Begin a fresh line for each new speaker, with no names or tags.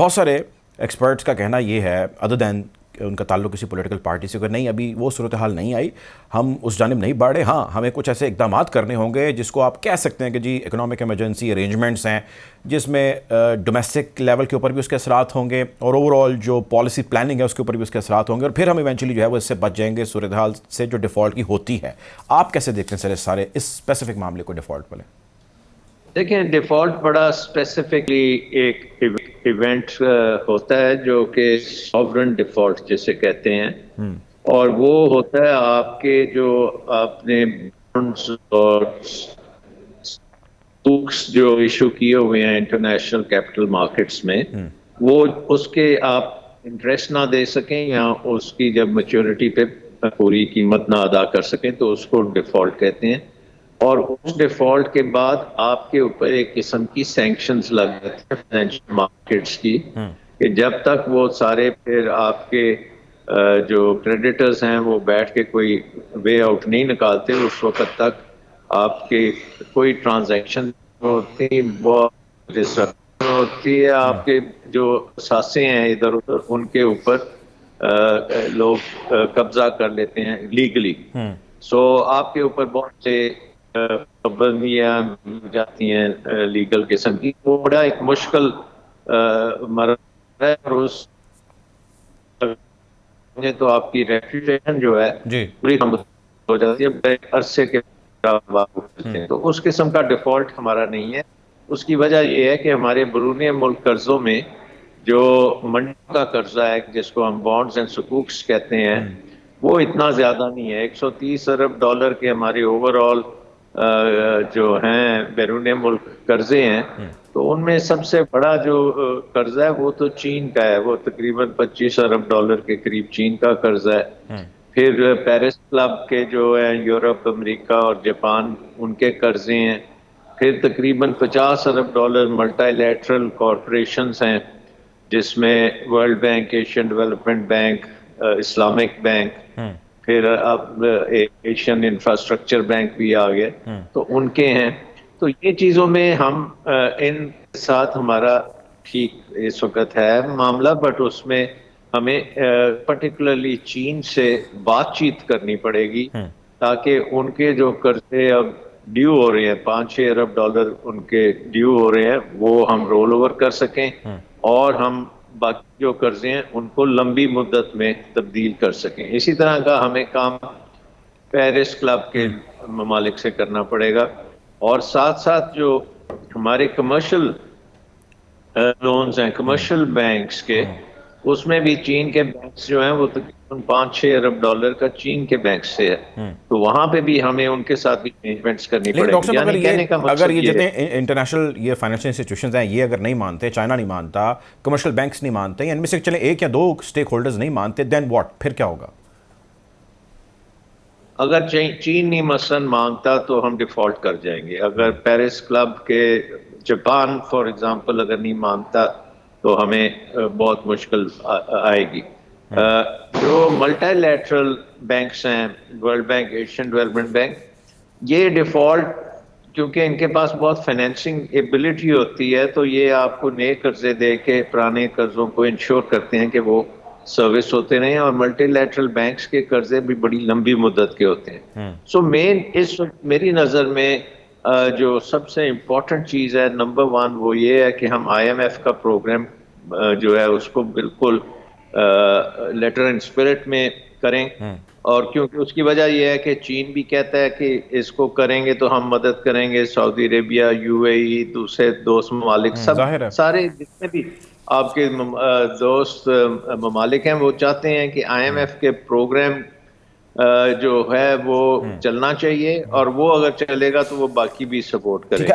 بہت سارے ایکسپرٹس کا کہنا یہ ہے ادر دین ان کا تعلق کسی پولیٹیکل پارٹی سے، کہ نہیں ابھی وہ صورتحال نہیں آئی، ہم اس جانب نہیں بڑھ رہے، ہاں ہمیں کچھ ایسے اقدامات کرنے ہوں گے جس کو آپ کہہ سکتے ہیں کہ جی اکنامک ایمرجنسی ارینجمنٹس ہیں، جس میں ڈومیسٹک لیول کے اوپر بھی اس کے اثرات ہوں گے اور اوور آل جو پالیسی پلاننگ ہے اس کے اوپر بھی اس کے اثرات ہوں گے، اور پھر ہم ایونچولی جو ہے وہ اس سے بچ جائیں گے صورتحال سے جو ڈیفالٹ کی ہوتی ہے۔ آپ کیسے دیکھتے ہیں سر اس اسپیسیفک معاملے کو ڈیفالٹ والے؟
دیکھیں، ڈیفالٹ بڑا اسپیسیفکلی ایک ایونٹ ہوتا ہے جو کہ سوورن ڈیفالٹ جسے کہتے ہیں، اور وہ ہوتا ہے آپ کے جو آپ نے بانڈز اور بکس جو ایشو کیے ہوئے ہیں انٹرنیشنل کیپٹل مارکیٹس میں، وہ اس کے آپ انٹرسٹ نہ دے سکیں یا اس کی جب میچورٹی پہ پوری قیمت نہ ادا کر سکیں تو اس کو ڈیفالٹ کہتے ہیں۔ اور اس ڈیفالٹ کے بعد آپ کے اوپر ایک قسم کی سینکشنز لگ جاتی ہیں فائنینشیل مارکیٹس کی، کہ جب تک وہ سارے پھر آپ کے جو کریڈیٹرز ہیں وہ بیٹھ کے کوئی وے آؤٹ نہیں نکالتے، اس وقت تک آپ کے کوئی ٹرانزیکشن ہوتی بہت ڈسٹرکشن ہوتی ہے، آپ کے جو اثاثے ہیں ادھر ادھر ان کے اوپر لوگ قبضہ کر لیتے ہیں لیگلی۔ سو آپ کے اوپر بہت سے پابندیاں جاتی ہیں لیگل قسم کی، وہ بڑا ایک مشکل مرحلہ ہے، اور اس تو آپ کی ریپوٹیشن جو ہے
جی
پوری ہو جاتی ہے بڑے عرصے کے بعد۔ تو اس قسم کا ڈیفالٹ ہمارا نہیں ہے۔ اس کی وجہ یہ ہے کہ ہمارے بیرون ملک قرضوں میں جو منڈی کا قرضہ ہے جس کو ہم بانڈز اینڈ سکوکس کہتے ہیں، وہ اتنا زیادہ نہیں ہے۔ 130 ارب ڈالر کے ہمارے اوور آل جو ہیں بیرون ملک قرضے ہیں، تو ان میں سب سے بڑا جو قرضہ ہے وہ تو چین کا ہے، وہ تقریباً 25 ارب ڈالر کے قریب چین کا قرضہ ہے۔ پھر پیرس کلب کے جو ہیں یورپ، امریکہ اور جاپان، ان کے قرضے ہیں۔ پھر تقریباً 50 ارب ڈالر ملٹی لیٹرل کارپوریشنز ہیں، جس میں world bank, Asian development bank, Islamic bank, پھر اب ایشین انفراسٹرکچر بینک بھی آ گئے، تو ان کے ہیں۔ تو یہ چیزوں میں ہم ان کے ساتھ ہمارا ٹھیک اس وقت ہے معاملہ، بٹ اس میں ہمیں پرٹیکولرلی چین سے بات چیت کرنی پڑے گی تاکہ ان کے جو قرضے اب ڈیو ہو رہے ہیں، 5-6 ارب ڈالر ان کے ڈیو ہو رہے ہیں، وہ ہم رول اوور کر سکیں، اور ہم باقی جو قرضے ہیں ان کو لمبی مدت میں تبدیل کر سکیں۔ اسی طرح کا ہمیں کام پیرس کلب کے ممالک سے کرنا پڑے گا، اور ساتھ ساتھ جو ہمارے کمرشل لونز ہیں کمرشل بینکس کے، اس میں بھی چین کے بینکس جو ہیں وہ تقریباً 5-6 ارب ڈالر کا چین کے بینک سے ہے، تو وہاں پہ بھی ہمیں ان کے ساتھ بھی ارینجمنٹس کرنی
لیکن
پڑے
ڈاکٹر
گی۔
صاحب
یعنی کہنے کا
اگر
مقصد
یہ
یہ ہے،
جتنے انٹرنیشنل یہ فائنینشیل انسٹیٹیوشنز ہیں یہ اگر نہیں مانتے، چائنا نہیں مانتا، کمرشل بینکس نہیں مانتے، یا ان میں سے چلیں 1 یا 2 اسٹیک ہولڈرز نہیں مانتے، دین واٹ؟ پھر کیا ہوگا؟
اگر چین نہیں مثلاً مانگتا تو ہم ڈیفالٹ کر جائیں گے۔ اگر پیرس کلب کے جاپان فار ایگزامپل اگر نہیں مانگتا تو ہمیں بہت مشکل آئے گی۔ جو ملٹی لیٹرل بینکس ہیں، world bank, Asian development bank, یہ ڈیفالٹ کیونکہ ان کے پاس بہت فائنینسنگ ایبلٹی ہوتی ہے، تو یہ آپ کو نئے قرضے دے کے پرانے قرضوں کو انشور کرتے ہیں کہ وہ سروس ہوتے رہیں، اور ملٹی لیٹرل بینکس کے قرضے بھی بڑی لمبی مدت کے ہوتے ہیں۔ سو میری نظر میں جو سب سے امپورٹنٹ چیز ہے نمبر 1 وہ یہ ہے کہ ہم IMF کا پروگرام جو ہے اس کو بالکل لیٹر اینڈ اسپرٹ میں کریں، اور کیونکہ اس کی وجہ یہ ہے کہ چین بھی کہتا ہے کہ اس کو کریں گے تو ہم مدد کریں گے، سعودی عربیہ، UAE، دوسرے دوست ممالک، سب
ظاہر ہے
سارے جتنے بھی آپ کے دوست ممالک ہیں وہ چاہتے ہیں کہ IMF کے پروگرام جو ہے وہ چلنا چاہیے، اور وہ اگر چلے گا تو وہ باقی بھی سپورٹ کریں گے۔